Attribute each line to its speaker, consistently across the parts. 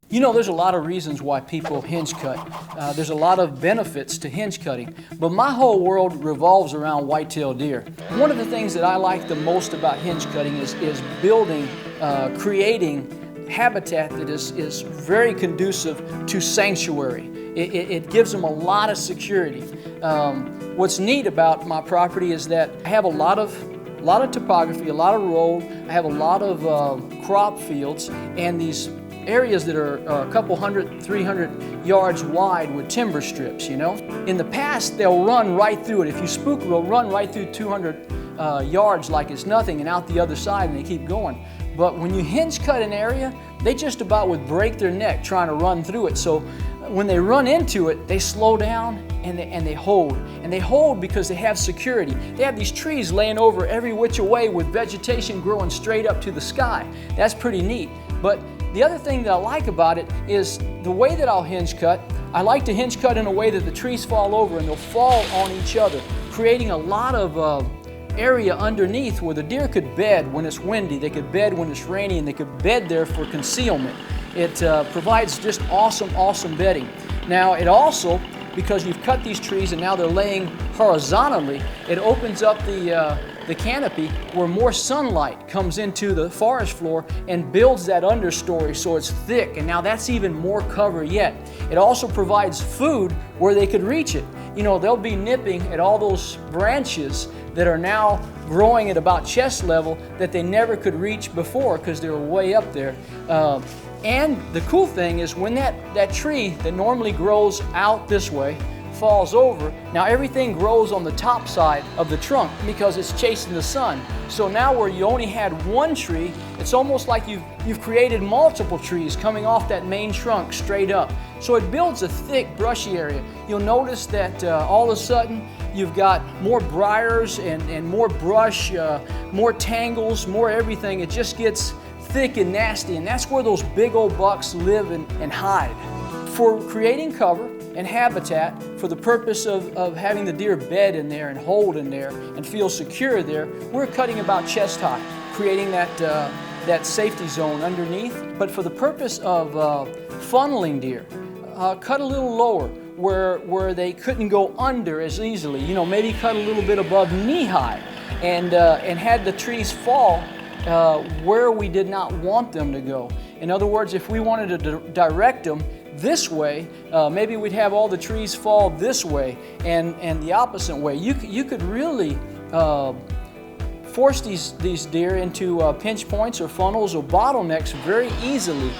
Speaker 1: You know, there's a lot of reasons why people hinge cut. There's a lot of benefits to hinge cutting, but my whole world revolves around whitetail deer. One of the things that I like the most about hinge cutting is building, creating habitat that is very conducive to sanctuary. It gives them a lot of security. What's neat about my property is that I have a lot of topography, a lot of road. I have a lot of crop fields and these areas that are a couple 300 yards wide with timber strips, you know. In the past, they'll run right through it. If you spook, they'll run right through 200 yards like it's nothing and out the other side, and they keep going. But when you hinge cut an area, they just about would break their neck trying to run through it. So when they run into it, they slow down and they hold. And they hold because they have security. They have these trees laying over every which way with vegetation growing straight up to the sky. That's pretty neat. But the other thing that I like about it is the way that I'll hinge cut. I like to hinge cut in a way that the trees fall over and they'll fall on each other, creating a lot of area underneath where the deer could bed when it's windy, they could bed when it's rainy, and they could bed there for concealment. It provides just awesome bedding. Now it also, because you've cut these trees and now they're laying horizontally, it opens up the canopy where more sunlight comes into the forest floor and builds that understory so it's thick, and now that's even more cover yet. It also provides food where they could reach it. You know, they'll be nipping at all those branches that are now growing at about chest level that they never could reach before because they were way up there. And the cool thing is when that tree that normally grows out this way falls over, now everything grows on the top side of the trunk because it's chasing the sun. So now where you only had one tree, it's almost like you've created multiple trees coming off that main trunk straight up. So it builds a thick, brushy area. You'll notice that all of a sudden you've got more briars and more brush, more tangles, more everything. It just gets thick and nasty, and that's where those big old bucks live and hide. For creating cover and habitat for the purpose of having the deer bed in there and hold in there and feel secure there, we're cutting about chest high, creating that safety zone underneath. But for the purpose of funneling deer, cut a little lower where they couldn't go under as easily. You know, maybe cut a little bit above knee high and had the trees fall where we did not want them to go. In other words, if we wanted to direct them this way, maybe we'd have all the trees fall this way and the opposite way. You could really force these deer into pinch points or funnels or bottlenecks very easily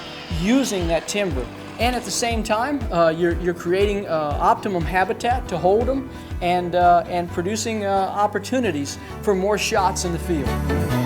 Speaker 1: using that timber. And at the same time, you're creating optimum habitat to hold them and producing opportunities for more shots in the field.